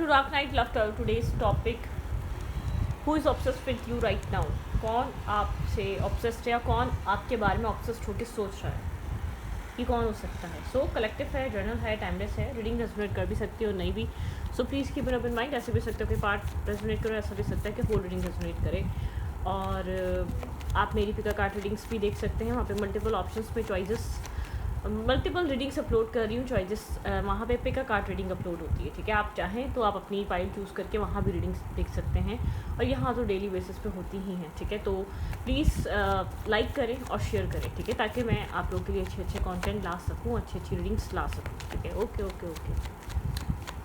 Dark Knight Laughter. Today's topic: Who is obsessed with you right now? कौन आपसे obsessed है या कौन आपके बारे में ऑब्सेस्ड होकर सोच रहा है? ये कौन हो सकता है? सो कलेक्टिव है, जर्नल है, टाइमलेस है, रीडिंग रेजोनेट कर भी सकती है और नहीं भी. So please keep it up in mind. ऐसे भी सकता है कि पार्ट रेजोनेट करे, ऐसा भी सकता है कि होल रीडिंग रेजोनेट करे. और आप मेरी पिका कार्ड रीडिंग्स भी देख सकते हैं. वहाँ पे मल्टीपल ऑप्शंस में चॉइसेस, मल्टीपल रीडिंग्स अपलोड कर रही हूँ. चॉइसेस वहाँ पे पिका कार्ड रीडिंग अपलोड होती है. ठीक है, आप चाहें तो आप अपनी फाइल चूज़ करके वहाँ भी रीडिंग्स देख सकते हैं. और यहाँ तो डेली बेसिस पे होती ही हैं. ठीक है, तो प्लीज़ लाइक करें और शेयर करें. ठीक है, ताकि मैं आप लोगों के लिए अच्छे अच्छे कंटेंट ला सकूँ, अच्छी अच्छी रीडिंग्स ला सकूँ. ठीक है, okay okay okay.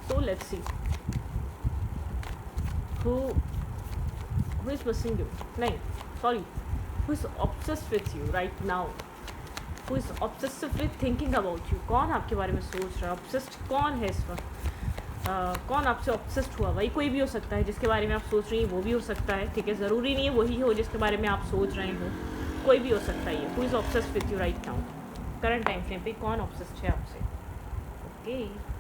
So let's see who is missing you. नहीं, sorry, who is obsessed with you right now. Who is obsessively thinking about you? कौन आपके बारे में सोच रहा है? ऑब्सेस्ड कौन है इस वक्त? कौन आपसे ऑब्सेस्ड हुआ? वही कोई भी हो सकता है जिसके बारे में आप सोच रही हैं, वो भी हो सकता है. ठीक है, ज़रूरी नहीं है वही हो जिसके बारे में आप सोच रहे हो, कोई भी हो सकता है. Who is obsessed with you right now? Current time frame पे कौन ऑब्सेस्ड है आपसे? ओके,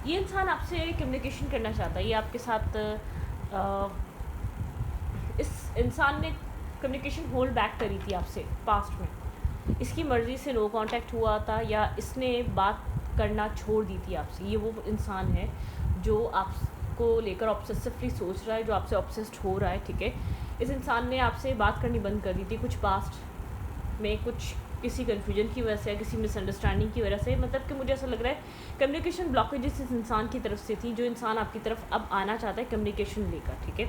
ये इंसान आपसे कम्युनिकेशन करना चाहता है. ये आपके साथ इस इंसान ने कम्युनिकेशन होल्ड बैक करी थी आपसे पास्ट में. इसकी मर्ज़ी से नो कांटेक्ट हुआ था या इसने बात करना छोड़ दी थी आपसे. ये वो इंसान है जो आपको लेकर ऑब्सेसिवली सोच रहा है, जो आपसे ऑब्सेस्ड हो रहा है. ठीक है, इस इंसान ने आपसे बात करनी बंद कर दी थी कुछ पास्ट में, कुछ किसी कन्फ्यूजन की वजह से या किसी मिसअंडरस्टैंडिंग की वजह से. मतलब कि मुझे ऐसा लग रहा है कम्युनिकेशन ब्लॉकेजेस इस इंसान की तरफ से थी, जो इंसान आपकी तरफ अब आना चाहता है कम्युनिकेशन लेकर. ठीक है,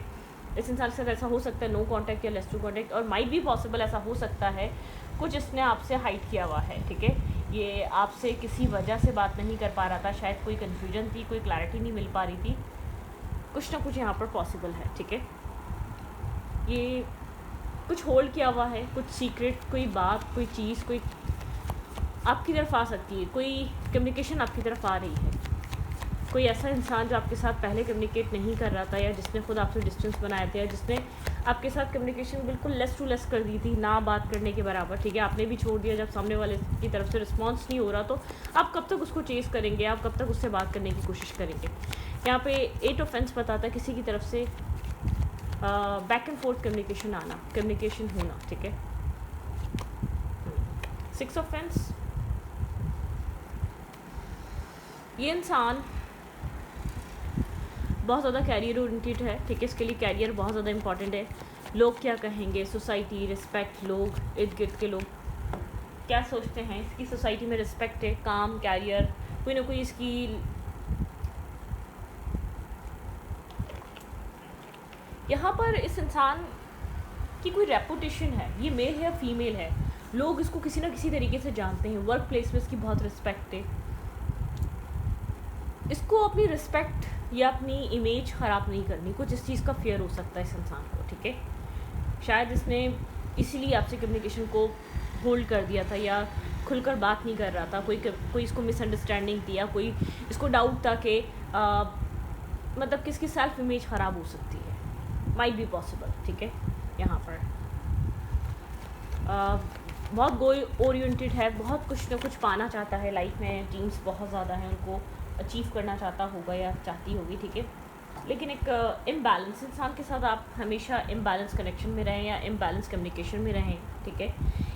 इस इंसान के साथ ऐसा हो सकता है नो कांटेक्ट या लेस टू कांटेक्ट, और माइट भी पॉसिबल ऐसा हो सकता है कुछ इसने आपसे हाइड किया हुआ है. ठीक है, ये आपसे किसी वजह से बात नहीं कर पा रहा था. शायद कोई कन्फ्यूजन थी, कोई क्लैरिटी नहीं मिल पा रही थी. कुछ ना कुछ यहाँ पर पॉसिबल है. ठीक है, ये कुछ होल्ड किया हुआ है, कुछ सीक्रेट, कोई बात, कोई चीज़, कोई आपकी तरफ आ सकती है. कोई कम्युनिकेशन आपकी तरफ आ रही है. कोई ऐसा इंसान जो आपके साथ पहले कम्युनिकेट नहीं कर रहा था, या जिसने खुद आपसे डिस्टेंस बनाया था, या जिसने आपके साथ कम्युनिकेशन बिल्कुल लेस टू लेस कर दी थी, ना बात करने के बराबर. ठीक है, आपने भी छोड़ दिया. जब सामने वाले की तरफ से रिस्पॉन्स नहीं हो रहा तो आप कब तक उसको चेज़ करेंगे? आप कब तक उससे बात करने की कोशिश करेंगे? यहाँ पे 8 ऑफेंस बताता है किसी की तरफ से बैक एंड फोर्थ कम्युनिकेशन आना, कम्युनिकेशन होना. ठीक है, 6 ऑफेंस. ये इंसान बहुत ज़्यादा कैरियर ओरिएंटेड है. ठीक है, इसके लिए कैरियर बहुत ज़्यादा इंपॉर्टेंट है. लोग क्या कहेंगे, सोसाइटी, रिस्पेक्ट, लोग, इर्द गिर्द के लोग क्या सोचते हैं. इसकी सोसाइटी में रिस्पेक्ट है, काम, कैरियर, कोई ना कोई इसकी यहाँ पर इस इंसान की कोई रेपुटेशन है. ये मेल है या फीमेल है, लोग इसको किसी ना किसी तरीके से जानते हैं. वर्क प्लेस में इसकी बहुत रिस्पेक्ट है. इसको अपनी रिस्पेक्ट या अपनी इमेज ख़राब नहीं करनी. कुछ इस चीज़ का फेयर हो सकता है इस इंसान को. ठीक है, शायद इसने इसीलिए आपसे कम्युनिकेशन को होल्ड कर दिया था, या खुलकर बात नहीं कर रहा था. कोई इसको मिसअंडरस्टैंडिंग थी, या कोई इसको डाउट था कि मतलब कि इसकी सेल्फ इमेज ख़राब हो सकती है. Might be possible. ठीक है, यहाँ पर बहुत गोल ओरिएंटेड है, बहुत कुछ ना कुछ पाना चाहता है लाइफ में. ड्रीम्स बहुत ज़्यादा हैं, उनको अचीव करना चाहता होगा या चाहती होगी. ठीक है, लेकिन एक इम्बैलेंस इंसान के साथ आप हमेशा इम्बैलेंस कनेक्शन में रहें या इम्बैलेंस कम्युनिकेशन में रहें. ठीक है,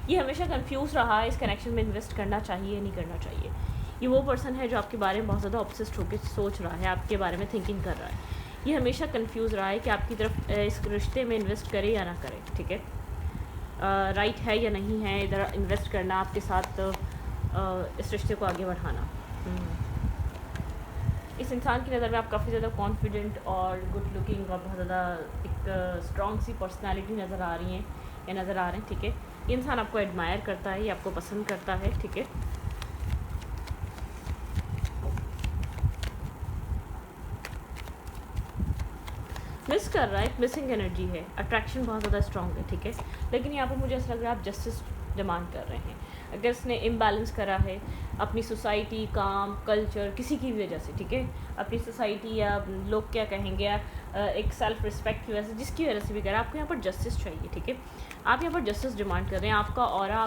ये हमेशा कंफ्यूज रहा है इस कनेक्शन में इन्वेस्ट करना चाहिए या नहीं करना चाहिए. ये वो पर्सन है जो आपके बारे में बहुत ज़्यादा ऑब्सेस्ड होकर सोच रहा है, आपके बारे में थिंकिंग कर रहा है. ये हमेशा कंफ्यूज रहा है कि आपकी तरफ इस रिश्ते में इन्वेस्ट करे या ना करे. ठीक है, राइट है या नहीं है इधर इन्वेस्ट करना, आपके साथ इस रिश्ते को आगे बढ़ाना. इस इंसान की नज़र में आप काफ़ी ज़्यादा कॉन्फिडेंट और गुड लुकिंग और बहुत ज़्यादा एक स्ट्रॉन्ग सी पर्सनालिटी नज़र आ रही हैं या नज़र आ रहे हैं. ठीक है, ये इंसान आपको एडमायर करता है, ये आपको पसंद करता है. ठीक है, मिस कर रहा है, मिसिंग एनर्जी है, अट्रैक्शन बहुत ज़्यादा स्ट्रॉन्ग है. ठीक है, लेकिन यहाँ पर मुझे ऐसा लग रहा है आप जस्टिस डिमांड कर रहे हैं। अगर इसने इम्बैलेंस करा है अपनी सोसाइटी, काम, कल्चर, किसी की भी वजह से, ठीक है, अपनी सोसाइटी या लोग क्या कहेंगे या एक सेल्फ रिस्पेक्ट की वजह से, जिसकी वजह से भी करा, आपको यहाँ पर जस्टिस चाहिए, ठीक है। आप यहाँ पर जस्टिस डिमांड कर रहे हैं। आपका ऑरा,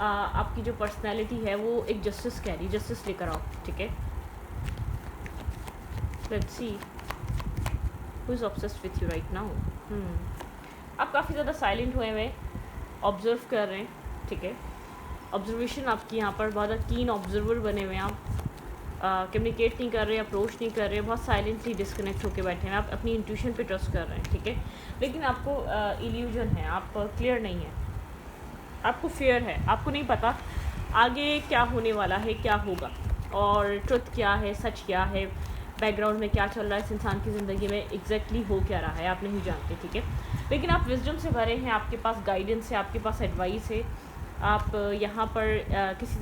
आपकी जो पर्सनैलिटी है वो एक जस्टिस कह रही है, जस्टिस लेकर आओ, ठीक है। Let's see who is obsessed with you right now. आप काफ़ी ज़्यादा साइलेंट हुए हुए, ऑब्जर्व कर रहे हैं, ठीक है। ऑब्जर्वेशन आपकी यहाँ पर बहुत ज़्यादा कीन ऑब्जर्वर बने हुए हैं आप। कम्युनिकेट नहीं कर रहे, अप्रोच नहीं कर रहे, बहुत साइलेंटली डिस्कनेक्ट होकर बैठे हैं। आप अपनी इंट्यूशन पे ट्रस्ट कर रहे हैं, ठीक है। लेकिन आपको इल्यूजन है, आप क्लियर नहीं है, आपको फियर है, आपको नहीं पता आगे क्या होने वाला है, क्या होगा, और ट्रुथ क्या है, सच क्या है, बैकग्राउंड में क्या चल रहा है, इस इंसान की ज़िंदगी में एग्जैक्टली हो क्या रहा है, आप नहीं जानते, ठीक है। लेकिन आप विजडम से भरे हैं, आपके पास गाइडेंस है, आपके पास एडवाइस है। आप यहाँ पर किसी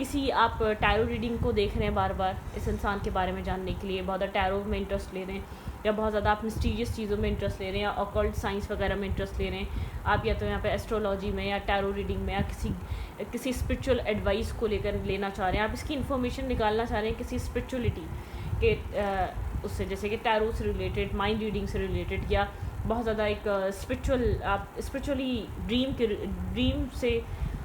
से आप टैरो रीडिंग को देख रहे हैं बार बार इस इंसान के बारे में जानने के लिए, बहुत ज़्यादा टैरो में इंटरेस्ट ले रहे हैं, या बहुत ज़्यादा आप मिस्टीरियस चीज़ों में इंटरेस्ट ले रहे हैं, या ऑकल्ट साइंस वगैरह में इंटरेस्ट ले रहे हैं। आप या तो यहाँ पे एस्ट्रोलॉजी में या टैरो रीडिंग में या किसी स्पिरिचुअल एडवाइस को लेकर लेना चाह रहे हैं, आप इसकी इन्फॉर्मेशन निकालना चाह रहे हैं किसी स्पिरिचुअलिटी के उससे, जैसे कि टैरो से रिलेटेड, माइंड रीडिंग से रिलेटेड, या बहुत ज़्यादा एक स्पिरिचुअली ड्रीम से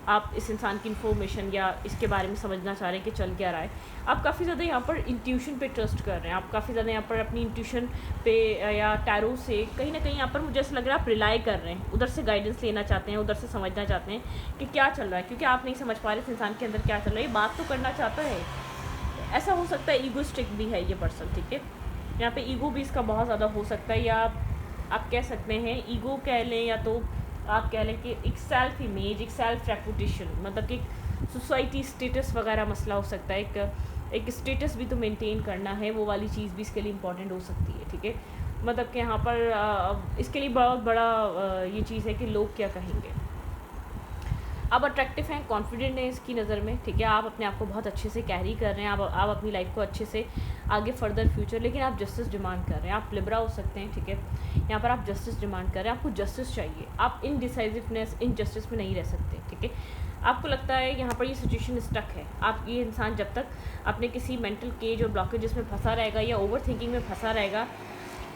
आप इस इंसान की इन्फॉर्मेशन या इसके बारे में समझना चाह रहे हैं कि चल क्या रहा है। आप काफ़ी ज़्यादा यहाँ पर इंट्यूशन पे ट्रस्ट कर रहे हैं, आप काफ़ी ज़्यादा यहाँ पर अपनी इंट्यूशन पे या टैरो से कहीं ना कहीं यहाँ पर मुझे ऐसा लग रहा है आप रिलाई कर रहे हैं, उधर से गाइडेंस लेना चाहते हैं, उधर से समझना चाहते हैं कि क्या चल रहा है, क्योंकि आप नहीं समझ पा रहे इस इंसान के अंदर क्या चल रहा है। ये बात तो करना चाहता है, ऐसा हो सकता है ईगोइस्टिक भी है ये पर्सन, ठीक है। यहाँ पे ईगो भी इसका बहुत ज़्यादा हो सकता है, या आप कह सकते हैं ईगो कह लें, या तो आप कह लें कि एक सेल्फ इमेज, एक सेल्फ रेपुटेशन, मतलब कि सोसाइटी स्टेटस वगैरह मसला हो सकता है। एक स्टेटस भी तो मेंटेन करना है, वो वाली चीज़ भी इसके लिए इम्पॉर्टेंट हो सकती है, ठीक है। मतलब कि यहाँ पर इसके लिए बहुत बड़ा ये चीज़ है कि लोग क्या कहेंगे। आप अट्रैक्टिव हैं, कॉन्फिडेंट हैं इसकी नज़र में, ठीक है। आप अपने आप को बहुत अच्छे से कैरी कर रहे हैं, आप अपनी लाइफ को अच्छे से आगे फर्दर फ्यूचर, लेकिन आप जस्टिस डिमांड कर रहे हैं। आप लिबरा हो सकते हैं, ठीक है। यहाँ पर आप जस्टिस डिमांड कर रहे हैं, आपको जस्टिस चाहिए। आप इनडिसाइसिवनेस, इनजस्टिस में नहीं रह सकते, ठीक है। आपको लगता है यहाँ पर ये सिचुएशन स्टक है। आप ये इंसान जब तक अपने किसी मेंटल केज और ब्लॉकेजेस में फंसा रहेगा या ओवर थिंकिंग में फंसा रहेगा,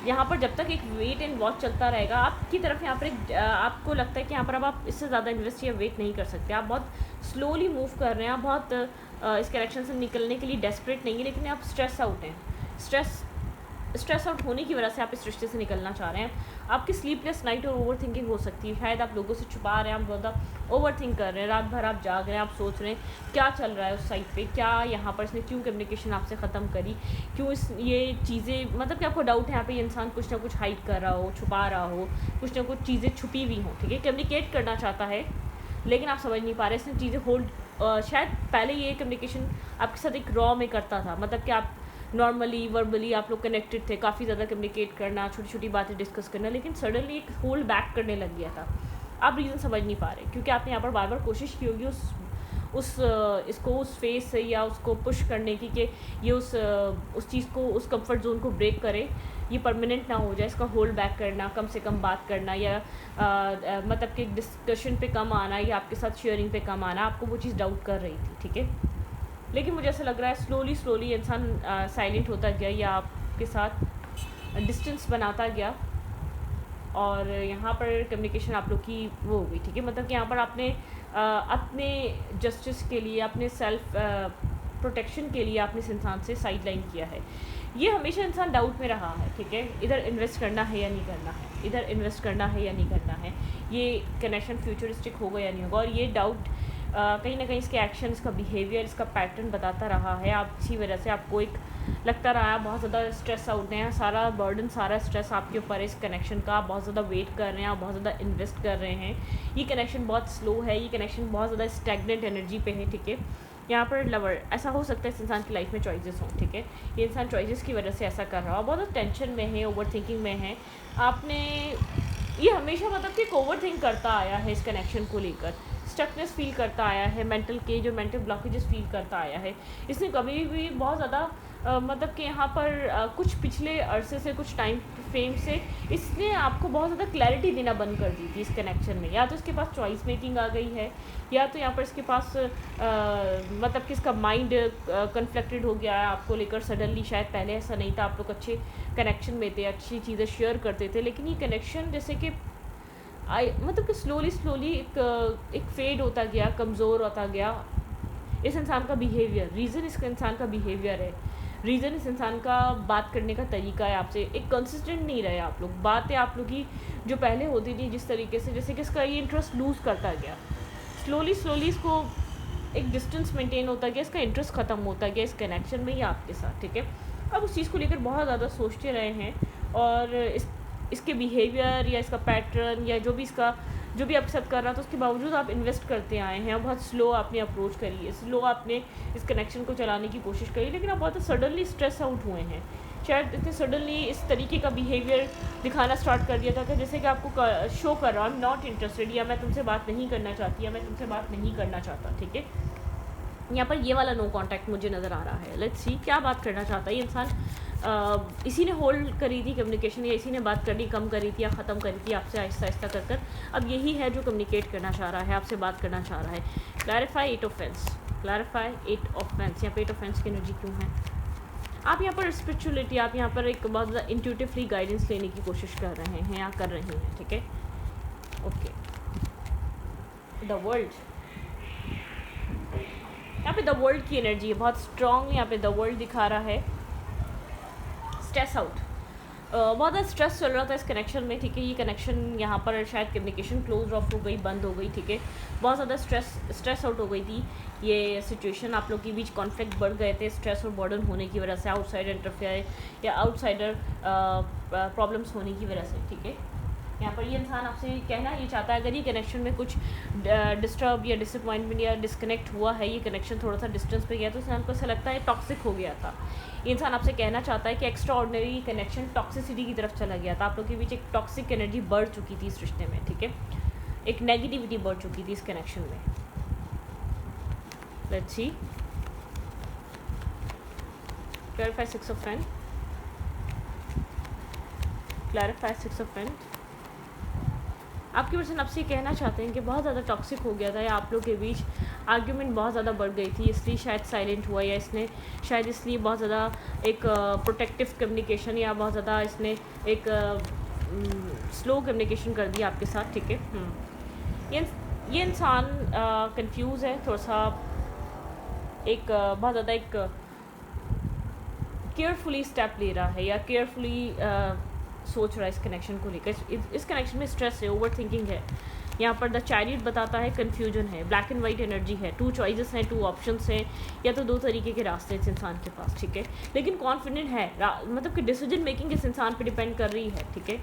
यहाँ पर जब तक एक वेट एंड वॉच चलता रहेगा, आपकी तरफ यहाँ पर आपको लगता है कि यहाँ पर अब आप इससे ज़्यादा इन्वेस्ट या वेट नहीं कर सकते। आप बहुत स्लोली मूव कर रहे हैं, आप बहुत इस करेक्शन से निकलने के लिए डेस्परेट नहीं है, लेकिन आप स्ट्रेस आउट हैं। स्ट्रेस आउट होने की वजह से आप इस रिश्ते से निकलना चाह रहे हैं। आपकी स्लीपलेस नाइट और ओवर थिंकिंग हो सकती है, शायद आप लोगों से छुपा रहे हैं, आप बहुत ओवर थिंक कर रहे हैं, रात भर आप जाग रहे हैं, आप सोच रहे हैं क्या चल रहा है उस साइड पे, क्या यहाँ पर इसने क्यों कम्युनिकेशन आपसे ख़त्म करी, क्यों ये चीज़ें, मतलब कि आपको डाउट है यहाँ पे ये इंसान कुछ ना कुछ हाइड कर रहा हो, छुपा रहा हो, कुछ ना कुछ चीज़ें छुपी हुई हों, ठीक है। कम्युनिकेट करना चाहता है लेकिन आप समझ नहीं पा रहे, इसने चीज़ें होल्ड, शायद पहले ये कम्युनिकेशन आपके साथ एक रॉ में करता था, मतलब कि आप नॉर्मली वर्बली आप लोग कनेक्टेड थे, काफ़ी ज़्यादा कम्युनिकेट करना, छोटी छोटी बातें डिस्कस करना, लेकिन सडनली एक होल्ड बैक करने लग गया था। आप रीज़न समझ नहीं पा रहे, क्योंकि आपने यहाँ पर बार बार कोशिश की होगी इसको उस फेस से या उसको पुश करने की कि ये उस चीज़ को, उस कंफर्ट जोन को ब्रेक करे, ये परमानेंट ना हो जाए, इसका होल्ड बैक करना, कम से कम बात करना, या मतलब कि डिस्कशन पे कम आना, या आपके साथ शेयरिंग पे कम आना, आपको वो चीज़ डाउट कर रही थी, ठीक है। लेकिन मुझे ऐसा लग रहा है स्लोली इंसान साइलेंट होता गया, या आपके साथ डिस्टेंस बनाता गया, और यहाँ पर कम्युनिकेशन आप लोग की वो हो गई, ठीक है। मतलब कि यहाँ पर आपने अपने जस्टिस के लिए, अपने सेल्फ प्रोटेक्शन के लिए आपने इस इंसान से साइड लाइन किया है। ये हमेशा इंसान डाउट में रहा है, ठीक है। इधर इन्वेस्ट करना है या नहीं करना है, इधर इन्वेस्ट करना है या नहीं करना है, ये कनेक्शन फ्यूचरिस्टिक होगा या नहीं होगा, और ये डाउट कहीं ना कहीं इसके एक्शन, इसका बिहेवियर, इसका पैटर्न बताता रहा है। आप इसी वजह से आपको एक लगता रहा है बहुत ज़्यादा स्ट्रेस आउट है, सारा बर्डन, सारा स्ट्रेस आपके ऊपर है इस कनेक्शन का। आप बहुत ज़्यादा वेट कर रहे हैं, आप बहुत ज़्यादा इन्वेस्ट कर रहे हैं। ये कनेक्शन बहुत स्लो है, ये कनेक्शन बहुत ज़्यादा स्टैग्नेंट एनर्जी पे है, ठीक है। यहाँ पर लवर, ऐसा हो सकता है इस इंसान की लाइफ में चॉइसेस हों, ठीक है। ये इंसान चॉइसेस की वजह से ऐसा कर रहा हो, बहुत टेंशन में है, ओवर थिंकिंग में है। आपने ये हमेशा मतलब कि ओवर थिंक करता आया है इस कनेक्शन को लेकर, स्टकनेस फील करता आया है, मेंटल केज और मेंटल ब्लॉकेजेस फील करता आया है। इसने कभी भी बहुत ज़्यादा मतलब कि यहाँ पर कुछ पिछले अरसे से, कुछ टाइम फ्रेम से इसने आपको बहुत ज़्यादा क्लैरिटी देना बंद कर दी थी इस कनेक्शन में। या तो इसके पास चॉइस मेकिंग आ गई है, या तो यहाँ पर इसके पास मतलब कि इसका माइंड कन्फ्लिक्टेड हो गया है आपको लेकर सडनली। शायद पहले ऐसा नहीं था, आप लोग अच्छे कनेक्शन में थे, अच्छी चीज़ें शेयर करते थे, लेकिन ये कनेक्शन जैसे कि मतलब कि स्लोली एक फेड होता गया, कमज़ोर होता गया। इस इंसान का बिहेवियर, रीज़न इस इंसान का बिहेवियर है, रीज़न इस इंसान का बात करने का तरीका है आपसे, एक कंसिस्टेंट नहीं रहे आप लोग। बातें आप लोग की जो पहले होती थी जिस तरीके से, जैसे कि इसका ये इंटरेस्ट लूज़ करता गया, स्लोली इसको एक डिस्टेंस मेंटेन होता गया, इसका इंटरेस्ट ख़त्म होता गया इस कनेक्शन में या आपके साथ, ठीक है। अब उस चीज़ को लेकर बहुत ज़्यादा सोचते रहे हैं, और इसके बिहेवियर या इसका पैटर्न या जो भी आपके साथ कर रहा था, उसके बावजूद आप इन्वेस्ट करते आए हैं। बहुत स्लो आपने अप्रोच करी है, स्लो आपने इस कनेक्शन को चलाने की कोशिश करी, लेकिन आप बहुत सडनली स्ट्रेस आउट हुए हैं। शायद इतने सडनली इस तरीके का बिहेवियर दिखाना स्टार्ट कर दिया था कि जैसे कि आपको शो कर रहा हूँ, आई एम नॉट इंटरेस्टेड, या मैं तुमसे बात नहीं करना चाहती, या मैं तुमसे बात नहीं करना चाहता, ठीक है। यहाँ पर ये वाला नो कांटेक्ट मुझे नज़र आ रहा है। लेट्स सी क्या बात करना चाहता है ये इंसान। इसी ने होल्ड करी थी कम्युनिकेशन, या इसी ने बात करनी कम करी थी या ख़त्म करी थी आपसे आहिस्ता आहिस्ता कर। अब यही है जो कम्युनिकेट करना चाह रहा है, आपसे बात करना चाह रहा है। Clarify 8 offence, clarify 8 offence. यहाँ पे 8 ऑफेंस की एनर्जी क्यों है? आप यहाँ पर स्पिरिचुअलिटी, आप यहाँ पर एक बहुत ज़्यादा इंट्यूटिवली गाइडेंस लेने की कोशिश कर रहे हैं या कर रही हैं, ठीक है। ओके, द वर्ल्ड, यहाँ पे द वर्ल्ड की एनर्जी है बहुत स्ट्रॉन्ग। यहाँ पे द वर्ल्ड दिखा रहा है स्ट्रेस आउट, बहुत ज़्यादा स्ट्रेस चल रहा था इस कनेक्शन में, ठीक है। ये कनेक्शन यहाँ पर शायद कम्युनिकेशन क्लोज ऑफ हो गई, बंद हो गई, ठीक है। बहुत ज़्यादा स्ट्रेस आउट हो गई थी ये सिचुएशन, आप लोग के बीच कॉन्फ्लिक्ट बढ़ गए थे स्ट्रेस और बर्डन होने की वजह से, आउटसाइड इंटरफेयर या आउटसाइडर प्रॉब्लम्स होने की वजह से, ठीक है। यहाँ पर ये इंसान आपसे कहना ये चाहता है, अगर ये कनेक्शन में कुछ डिस्टर्ब या डिसअपॉइंटमेंट या डिस्कनेक्ट हुआ है, ये कनेक्शन थोड़ा सा डिस्टेंस पे गया, तो इंसान को ऐसा लगता है टॉक्सिक हो गया था। ये इंसान आपसे कहना चाहता है कि एक्स्ट्रा ऑर्डिनरी कनेक्शन टॉक्सिसिटी की तरफ चला गया था, आप लोग के बीच एक टॉक्सिक एनर्जी बढ़ चुकी थी इस रिश्ते में, ठीक है। एक नेगेटिविटी बढ़ चुकी थी इस कनेक्शन में। Let's see, clarify 6 of paint, clarify 6 of paint. आपके पर्सन आपसे कहना चाहते हैं कि बहुत ज़्यादा टॉक्सिक हो गया था, या आप लोग के बीच आर्ग्यूमेंट बहुत ज़्यादा बढ़ गई थी, इसलिए शायद साइलेंट हुआ, या इसने शायद इसलिए बहुत ज़्यादा एक प्रोटेक्टिव कम्युनिकेशन, या बहुत ज़्यादा इसने एक स्लो कम्युनिकेशन कर दिया आपके साथ, ठीक है। ये इंसान कंफ्यूज है थोड़ा सा, एक बहुत ज़्यादा एक केयरफुली स्टेप ले रहा है, या केयरफुली सोच रहा है इस कनेक्शन को लेकर। इस कनेक्शन में स्ट्रेस है, ओवर थिंकिंग है। यहाँ पर द चैरियट बताता है कन्फ्यूजन है, ब्लैक एंड वाइट एनर्जी है, 2 चॉइसेस हैं, 2 ऑप्शंस हैं, या तो 2 तरीके के रास्ते हैं इस इंसान के पास, ठीक है। लेकिन कॉन्फिडेंट है, मतलब कि डिसीजन मेकिंग इस इंसान पे डिपेंड कर रही है, ठीक है।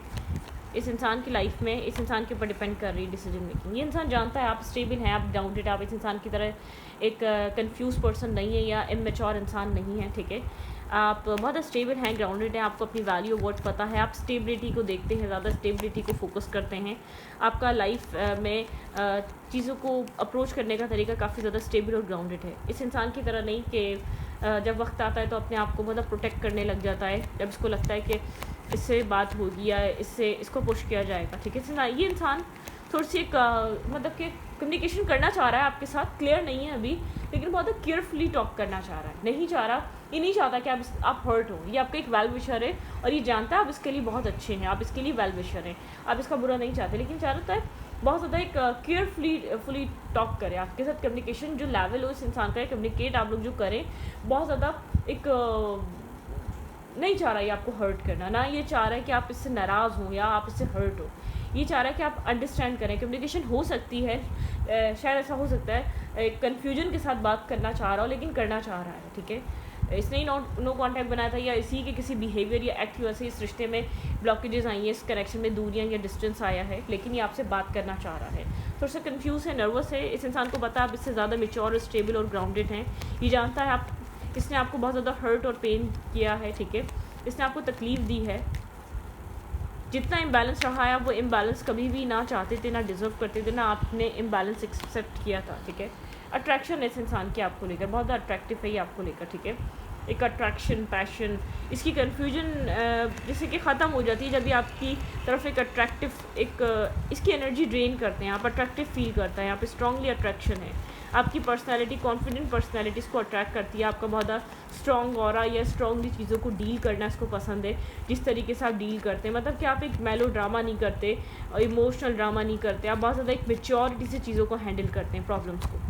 इस इंसान की लाइफ में इस इंसान के ऊपर डिपेंड कर रही है डिसीजन मेकिंग। ये इंसान जानता है आप स्टेबल हैं, आप ग्राउंडेड, आप इस इंसान की तरह एक कंफ्यूज पर्सन नहीं है या इमेच्योर इंसान नहीं है, ठीक है। आप बहुत स्टेबल हैं, ग्राउंडेड हैं, आपको अपनी वैल्यू वर्थ पता है, आप स्टेबिलिटी को देखते हैं, ज़्यादा स्टेबिलिटी को फोकस करते हैं। आपका लाइफ में चीज़ों को अप्रोच करने का तरीका काफ़ी ज़्यादा स्टेबल और ग्राउंडेड है। इस इंसान की तरह नहीं कि जब वक्त आता है तो अपने आप को मतलब प्रोटेक्ट करने लग जाता है, जब इसको लगता है कि इससे बात होगी या इसको पुश किया जाएगा, ठीक है। ये इंसान थोड़ी सी एक मतलब कि कम्युनिकेशन करना चाह रहा है आपके साथ, क्लियर नहीं है अभी, लेकिन बहुत केयरफुली टॉक करना चाह रहा है। नहीं चाह रहा, ये नहीं चाहता कि आप हर्ट हो। ये आपका एक वेल विशर है, और ये जानता है आप इसके लिए बहुत अच्छे हैं, आप इसके लिए वेल विशर हैं, आप इसका बुरा नहीं चाहते, लेकिन चाहता है बहुत ज़्यादा एक केयरफुली टॉक करें आपके साथ। कम्युनिकेशन जो लेवल हो इस इंसान का, कम्युनिकेट आप लोग जो करें, बहुत ज़्यादा एक नहीं चाह रहा है आपको हर्ट करना, ना ये चाह रहा है कि आप इससे नाराज़ हो या आप इससे हर्ट हो। ये चाह रहा है कि आप अंडरस्टैंड करें। कम्युनिकेशन हो सकती है, शायद ऐसा हो सकता है कन्फ्यूजन के साथ बात करना चाह रहा हो, लेकिन करना चाह रहा है, ठीक है। इसने ही नो कॉन्टैक्ट बनाया था, या इसी के किसी बिहेवियर या एक्ट की वजह से इस रिश्ते में ब्लॉकेजेस आई हैं, इस कनेक्शन में दूरियां या डिस्टेंस आया है, लेकिन ये आपसे बात करना चाह रहा है। थोड़ा सा कन्फ्यूज़ है, नर्वस है। इस इंसान को पता है आप इससे ज़्यादा मेच्योर, स्टेबल और ग्राउंडेड हैं। ये जानता है इसने आपको बहुत ज़्यादा हर्ट और पेन किया है, ठीक है। इसने आपको तकलीफ़ दी है। जितना इम्बैलेंस रहा है, आप वो इम्बैलेंस कभी भी ना चाहते थे, ना डिज़र्व करते थे, ना आपने इम्बैलेंस एक्सेप्ट किया था, ठीक है। अट्रैक्शन है इस इंसान की आपको लेकर, बहुत ज़्यादा अट्रैक्टिव है ये आपको लेकर, ठीक है। एक अट्रैक्शन, पैशन, इसकी कन्फ्यूजन जैसे कि ख़त्म हो जाती है जब भी आपकी तरफ एक अट्रैक्टिव इसकी एनर्जी ड्रेन करते हैं, आप अट्रैक्टिव फील करता है, यहाँ पे स्ट्रांगली अट्रैक्शन है। आपकी पर्सनैलिटी कॉन्फिडेंट पर्सनैलिटीज़ को अट्रैक्ट करती है, आपका बहुत स्ट्रॉन्ग ऑरा या स्ट्रॉन्गली चीज़ों को डील करना इसको पसंद है, जिस तरीके से आप डील करते हैं, मतलब कि आप एक मेलो ड्रामा नहीं करते, इमोशनल ड्रामा नहीं करते, आप बहुत ज़्यादा एक मेच्योरिटी से चीज़ों को हैंडल करते हैं, प्रॉब्लम्स को।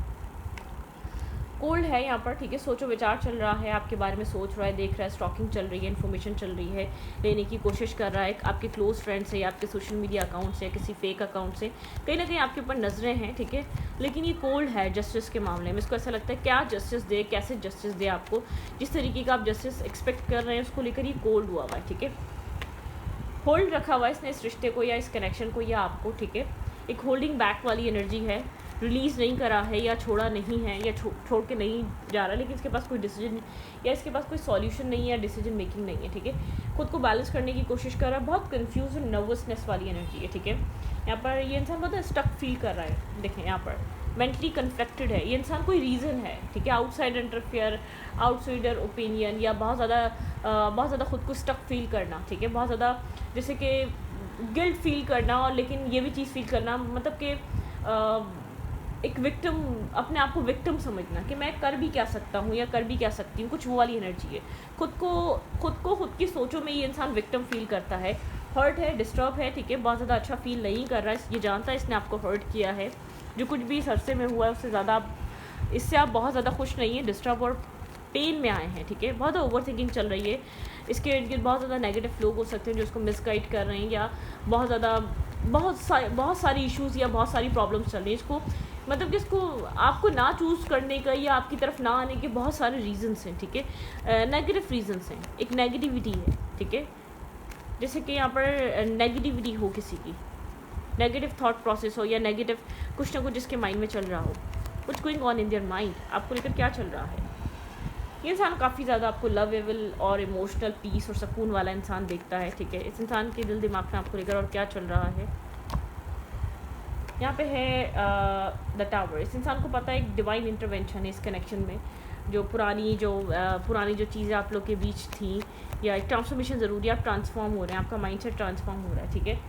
कोल्ड है यहाँ पर, ठीक है, सोचो विचार चल रहा है, आपके बारे में सोच रहा है, देख रहा है, स्टॉकिंग चल रही है, इन्फॉर्मेशन चल रही है, लेने की कोशिश कर रहा है, आपके क्लोज फ्रेंड से या आपके सोशल मीडिया अकाउंट से या किसी फेक अकाउंट से कहीं ना कहीं आपके ऊपर नज़रें हैं, ठीक है। लेकिन ये कोल्ड है जस्टिस के मामले में, इसको ऐसा लगता है क्या जस्टिस दे, कैसे जस्टिस दे आपको, जिस तरीके का आप जस्टिस एक्सपेक्ट कर रहे हैं उसको लेकर ये कोल्ड हुआ हुआ है, ठीक है। होल्ड रखा हुआ है इसने इस रिश्ते को या इस कनेक्शन को या आपको, ठीक है। एक होल्डिंग बैक वाली एनर्जी है, रिलीज़ नहीं करा है या छोड़ा नहीं है या छोड़ के नहीं जा रहा, लेकिन इसके पास कोई डिसीजन या इसके पास कोई सॉल्यूशन नहीं है या डिसीजन मेकिंग नहीं है, ठीक है। खुद को बैलेंस करने की कोशिश कर रहा है, बहुत कंफ्यूज और नर्वसनेस वाली एनर्जी है, ठीक है। यहाँ पर ये इंसान बहुत स्टक फील कर रहा है, देखें यहाँ पर मेंटली कन्फ्लिक्टेड है ये इंसान, कोई रीज़न है, ठीक है, आउटसाइड इंटरफेयर, आउटसाइडर ओपिनियन या बहुत ज़्यादा खुद को स्टक फील करना, ठीक है, बहुत ज़्यादा जैसे कि गिल्ट फील करना, और लेकिन ये भी चीज़ फील करना मतलब कि एक विक्टिम, अपने आप को विक्टिम समझना कि मैं कर भी क्या सकता हूँ या कर भी क्या सकती हूँ, कुछ वो वाली एनर्जी है। खुद की सोचों में ये इंसान विक्टिम फील करता है, हर्ट है, डिस्टर्ब है, ठीक है, बहुत ज़्यादा अच्छा फील नहीं कर रहा है, ये जानता है इसने आपको हर्ट किया है, जो कुछ भी इस अरसे में हुआ है उससे ज़्यादा इससे आप बहुत ज़्यादा खुश नहीं है, डिस्टर्ब और पेन में आए हैं, ठीक है। बहुत ओवर थिंकिंग चल रही है, इसके इर्द गिर्द बहुत ज़्यादा नेगेटिव लोग हो सकते हैं जो उसको मिसगाइड कर रहे हैं, या बहुत सारी इश्यूज़ या बहुत सारी प्रॉब्लम्स चल रही हैं इसको, मतलब कि इसको आपको ना चूज़ करने का या आपकी तरफ ना आने के बहुत सारे रीजंस हैं, ठीक है, नेगेटिव रीजंस हैं, एक नेगेटिविटी है, ठीक है। जैसे कि यहाँ पर नेगेटिविटी हो, किसी की नेगेटिव थॉट प्रोसेस हो या नेगेटिव कुछ ना कुछ जिसके माइंड में चल रहा हो, what's going on in their mind, आपको लेकर क्या चल रहा है। ये इंसान काफ़ी ज़्यादा आपको लवेबल और इमोशनल पीस और सुकून वाला इंसान देखता है, ठीक है। इस इंसान के दिल दिमाग में आपको लेकर और क्या चल रहा है। यहाँ पे है द टावर, इस इंसान को पता है एक डिवाइन इंटरवेंशन है इस कनेक्शन में, जो पुरानी जो चीज़ें आप लोग के बीच थी, या एक ट्रांसफॉर्मेशन ज़रूरी है, आप ट्रांसफॉर्म हो रहे हैं, आपका माइंडसेट ट्रांसफॉर्म हो रहा है, ठीक है।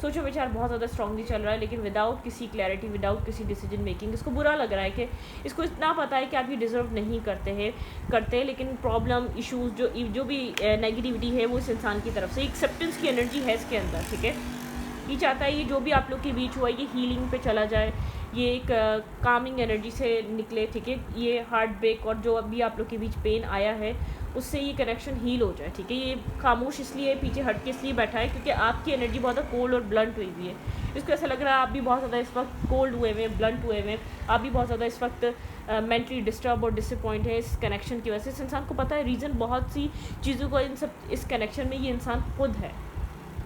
सोचो विचार बहुत ज़्यादा स्ट्रांगली चल रहा है, लेकिन विदाउट किसी क्लैरिटी, विदाउट किसी डिसीजन मेकिंग। इसको बुरा लग रहा है कि इसको इतना पता है कि आप ये डिज़र्व नहीं करते, लेकिन प्रॉब्लम, इश्यूज़, जो भी नेगेटिविटी है वो इस इंसान की तरफ से, एक्सेप्टेंस की एनर्जी है इसके अंदर, ठीक है। ये चाहता है ये जो भी आप लोग के बीच हुआ है ये हीलिंग पे चला जाए, ये एक कामिंग एनर्जी से निकले, ठीक है। ये हार्ट ब्रेक और जो अभी आप लोग के बीच पेन आया है उससे ये कनेक्शन हील हो जाए, ठीक है। ये खामोश इसलिए पीछे हट के इसलिए बैठा है क्योंकि आपकी एनर्जी बहुत ज़्यादा कोल्ड और ब्लंट हुई हुई है। इसको ऐसा लग रहा है आप भी बहुत ज़्यादा इस वक्त कोल्ड हुए हुए, ब्लंट हुए हुए, आप भी बहुत ज़्यादा इस वक्त मेंटली डिस्टर्ब और डिसअपॉइंट है इस कनेक्शन की वजह से। इस इंसान को पता है रीज़न बहुत सी चीज़ों को इस कनेक्शन में ये इंसान खुद है,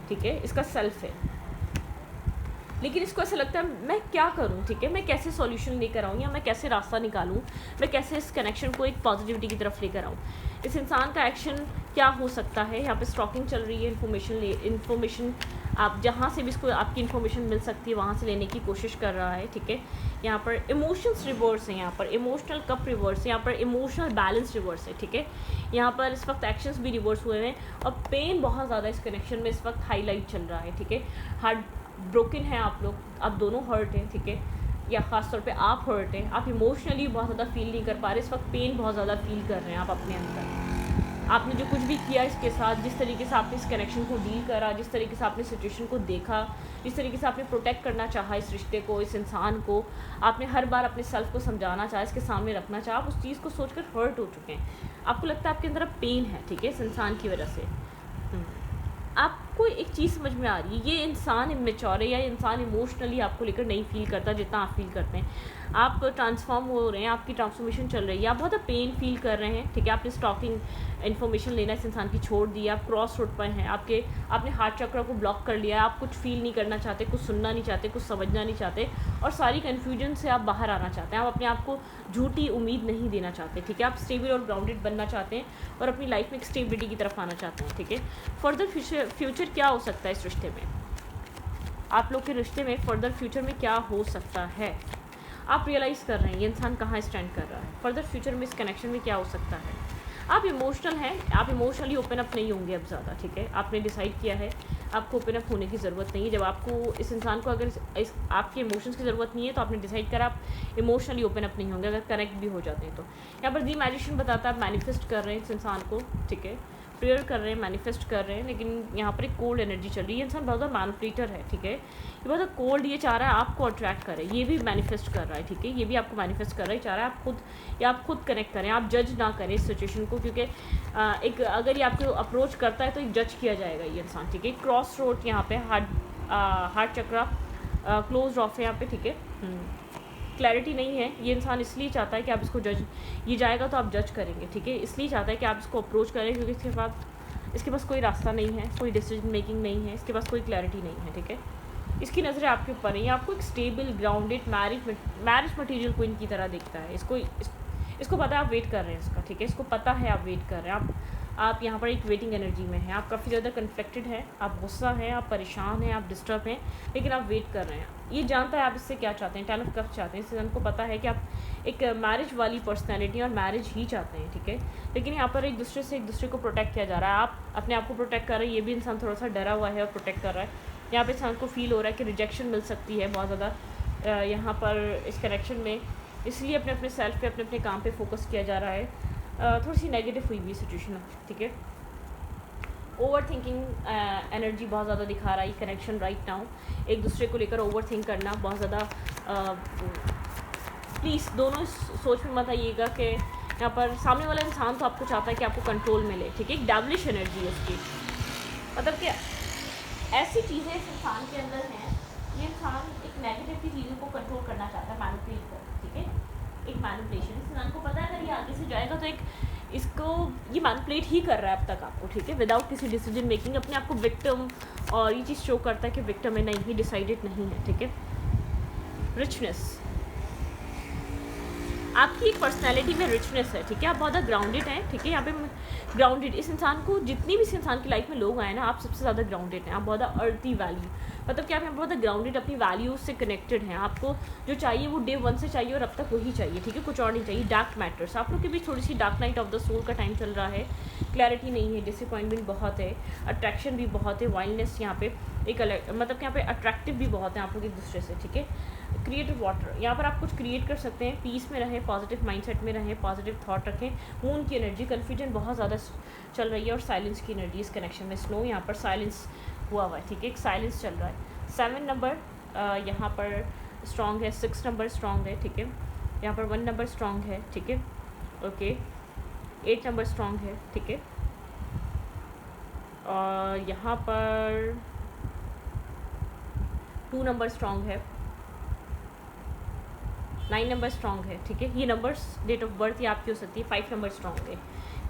ठीक है, इसका सेल्फ है, लेकिन इसको ऐसा लगता है मैं क्या करूं, ठीक है, मैं कैसे सॉल्यूशन लेकर आऊं या मैं कैसे रास्ता निकालूं, मैं कैसे इस कनेक्शन को एक पॉजिटिविटी की तरफ लेकर आऊं। इस इंसान का एक्शन क्या हो सकता है। यहाँ पे स्टॉकिंग चल रही है, इन्फॉर्मेशन आप जहाँ से भी इसको आपकी इन्फॉर्मेशन मिल सकती है वहाँ से लेने की कोशिश कर रहा है, ठीक है। यहाँ पर इमोशंस रिवर्स है, यहाँ पर इमोशनल कप रिवर्स है, यहाँ पर इमोशनल बैलेंस रिवर्स है, ठीक है। यहाँ पर इस वक्त एक्शंस भी रिवर्स हुए हैं और पेन बहुत ज़्यादा इस कनेक्शन में इस वक्त हाईलाइट चल रहा है, ठीक है। हार्ट ब्रोकन है आप लोग, आप दोनों हर्ट हैं, ठीक है, या ख़ास तौर पे आप हर्ट हैं, आप इमोशनली बहुत ज़्यादा फील नहीं कर पा रहे, इस वक्त पेन बहुत ज़्यादा फील कर रहे हैं आप अपने अंदर। आपने जो कुछ भी किया इसके साथ, जिस तरीके से आपने इस कनेक्शन को डील करा, जिस तरीके से आपने सिचुएशन को देखा, जिस तरीके से आपने प्रोटेक्ट करना चाहा इस रिश्ते को, इस इंसान को, आपने हर बार अपने सेल्फ को समझाना चाहा, इसके सामने रखना चाहा, आप उस चीज़ को सोचकर हर्ट हो चुके हैं। आपको लगता है आपके अंदर अब पेन है, ठीक है, इस इंसान की वजह से। आपको एक चीज़ समझ में आ रही है, ये इंसान इमेच्योर है या इंसान इमोशनली आपको लेकर नहीं फील करता जितना आप फील करते हैं। आप ट्रांसफॉर्म हो रहे हैं, आपकी ट्रांसफॉर्मेशन चल रही है, आप बहुत पेन फील कर रहे हैं, ठीक है। आपने स्टॉकिंग इन्फॉर्मेशन लेना इस इंसान की छोड़ दी, आप क्रॉस रोड पर हैं, आपने हार्ट चक्र को ब्लॉक कर लिया, आप कुछ फील नहीं करना चाहते, कुछ सुनना नहीं चाहते, कुछ समझना नहीं चाहते और सारी कन्फ्यूजन से आप बाहर आना चाहते हैं। आप अपने आप को झूठी उम्मीद नहीं देना चाहते, ठीक है। आप स्टेबल और ग्राउंडेड बनना चाहते हैं और अपनी लाइफ में एक स्टेबिलिटी की तरफ आना चाहते हैं, ठीक है। फर्दर फ्यूचर क्या हो सकता है इस रिश्ते में, आप लोग के रिश्ते में फर्दर फ्यूचर में क्या हो सकता है। आप रियलाइज़ कर रहे हैं ये इंसान कहाँ स्टैंड कर रहा है, फर्दर फ्यूचर में इस कनेक्शन में क्या हो सकता है। आप इमोशनल हैं, आप इमोशनली ओपन अप नहीं होंगे अब ज़्यादा, ठीक है। आपने डिसाइड किया है आपको ओपन अप होने की ज़रूरत नहीं है। जब आपको इस इंसान को अगर इस आपके इमोशंस की ज़रूरत नहीं है तो आपने डिसाइड करा आप इमोशनली ओपन अप नहीं होंगे, अगर कनेक्ट भी हो जाते हैं तो। यहाँ पर दी मैजिशियन बताता है आप मैनिफेस्ट कर रहे हैं इस इंसान को, ठीक है, प्रेयर कर रहे हैं, मैनिफेस्ट कर रहे हैं, लेकिन यहाँ पर एक कोल्ड एनर्जी चल रही है। ये इंसान बहुत ज़्यादा मैनिपुलेटर है, ठीक है, ये बहुत कोल्ड, ये चाह रहा है आपको अट्रैक्ट करे, ये भी मैनिफेस्ट कर रहा है, ठीक है, ये भी आपको मैनिफेस्ट कर रहा है, चाह रहा है आप खुद या आप खुद कनेक्ट करें, आप जज ना करें इस सिचुएशन को, क्योंकि एक अगर ये आपको अप्रोच करता है तो एक जज किया जाएगा ये इंसान, ठीक है। क्रॉस रोड यहाँ पे हार्ट चक्रा क्लोज ऑफ है यहाँ पे, ठीक है। क्लैरिटी नहीं है, ये इंसान इसलिए चाहता है कि आप इसको जज, ये जाएगा तो आप जज करेंगे, ठीक है, इसलिए चाहता है कि आप इसको अप्रोच करें, क्योंकि इसके पास कोई रास्ता नहीं है, कोई डिसीजन मेकिंग नहीं है, इसके पास कोई क्लैरिटी नहीं है, ठीक है। इसकी नज़रें आपके ऊपर है, ये आपको एक stable grounded marriage material queen की तरह दिखता है। इसको पता है आप वेट कर रहे हैं इसका, ठीक है, इसको पता है आप वेट कर रहे हैं, आप यहाँ पर एक वेटिंग एनर्जी में हैं, आप काफ़ी ज़्यादा कन्फ्लिक्टेड हैं, आप गुस्सा हैं, आप परेशान हैं, आप डिस्टर्ब हैं, लेकिन आप वेट कर रहे हैं। ये जानता है आप इससे क्या चाहते हैं, 10 ऑफ कप्स चाहते हैं, इससे हमको पता है कि आप एक मैरिज वाली पर्सनैलिटी और मैरिज ही चाहते हैं, ठीक है। लेकिन यहाँ पर एक दूसरे को प्रोटेक्ट किया जा रहा है, आप अपने आप को प्रोटेक्ट कर रहे हैं, ये भी इंसान थोड़ा सा डरा हुआ है और प्रोटेक्ट कर रहा है। यहाँ पर इंसान को फील हो रहा है कि रिजेक्शन मिल सकती है बहुत ज़्यादा यहाँ पर इस कनेक्शन में, इसलिए अपने सेल्फ पे अपने काम पे फोकस किया जा रहा है। थोड़ी सी नेगेटिव हुई भी सिचुएशन, ठीक है। ओवर थिंकिंग एनर्जी बहुत ज़्यादा दिखा रहा है कनेक्शन राइट नाउ, एक दूसरे को लेकर ओवर थिंक करना बहुत ज़्यादा। प्लीज़ दोनों इस सोच में मत आइएगा कि यहाँ पर सामने वाला इंसान तो आपको चाहता है कि आपको कंट्रोल मिले, ठीक है, एक डैवलिश एनर्जी है उसकी, मतलब कि ऐसी चीज़ें इस इंसान के अंदर हैं, ये इंसान एक नेगेटिव की चीज़ों को कंट्रोल करना चाहता है, मैनिपुलेट कर, ठीक है, एक मैनिपुलेशन। इस इंसान को पता है अगर ये आगे से जाएगा तो एक इसको ये मैनिपुलेट ही कर रहा है अब तक आपको, ठीक है, विदाउट किसी डिसीजन मेकिंग, अपने आप को विक्टिम, और ये चीज़ शो करता है कि विक्टिम है नहीं, ही डिसाइडेड नहीं है, ठीक है। रिचनेस, आपकी एक पर्सनैलिटी में रिचनेस है, ठीक है, आप बहुत ज़्यादा ग्राउंडेड हैं, ठीक है, यहाँ पे ग्राउंडेड इस इंसान को, जितनी भी इस इंसान की लाइफ में लोग आए ना, आप सबसे ज़्यादा ग्राउंडेड हैं, आप बहुत ज़्यादा अर्दी वैल्यू, मतलब कि आप यहाँ बहुत ज़्यादा ग्राउंडेड अपनी वैल्यूज़ से कनेक्टेड हैं, आपको जो चाहिए वो डे 1 से चाहिए और अब तक वही चाहिए, ठीक है, कुछ और नहीं चाहिए। डार्क मैटर्स, आप लोग के बीच थोड़ी सी dark night of the soul का टाइम चल रहा है, क्लैरिटी नहीं है, डिसअपॉइंटमेंट बहुत है, अट्रैक्शन भी बहुत है, वाइल्डनेस यहाँ पे एक अलग, मतलब कि यहाँ पे अट्रैक्टिव भी बहुत है आप लोग एक दूसरे से, ठीक है। क्रिएटिव वाटर, यहाँ पर आप कुछ क्रिएट कर सकते हैं, पीस में रहें, पॉजिटिव माइंडसेट में रहें, पॉजिटिव थॉट रखें। मून की एनर्जी, कन्फ्यूजन बहुत ज़्यादा चल रही है, और साइलेंस की एनर्जी इस कनेक्शन में। स्नो यहाँ पर साइलेंस हुआ हुआ है, ठीक है, एक साइलेंस चल रहा है। 7 नंबर यहाँ पर स्ट्रॉन्ग है, 6 नंबर स्ट्रॉन्ग है, ठीक है, यहाँ पर 1 नंबर स्ट्रॉन्ग है, ठीक है, ओके, 8 नंबर स्ट्रॉन्ग है, ठीक है, और यहाँ पर 2 नंबर स्ट्रॉन्ग है, 9 नंबर स्ट्रॉन्ग है, ठीक है। ये नंबर्स डेट ऑफ बर्थ ये आपकी हो सकती है। 5 नंबर स्ट्रॉन्ग है,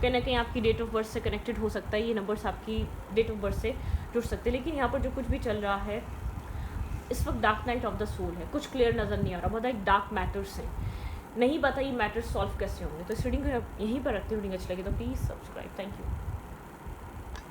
कहीं ना कहीं आपकी डेट ऑफ बर्थ से कनेक्टेड हो सकता है, ये नंबर्स आपकी डेट ऑफ बर्थ से जुड़ सकते हैं। लेकिन यहाँ पर जो कुछ भी चल रहा है इस वक्त dark night of the soul है, कुछ क्लियर नज़र नहीं आ रहा, बहुत एक डार्क मैटर्स हैं, नहीं पता ये मैटर्स सॉल्व कैसे होंगे। तो इस रीडिंग को यहीं पर रखते रीडिंग अच्छी लगी तो प्लीज़ सब्सक्राइब, थैंक यू।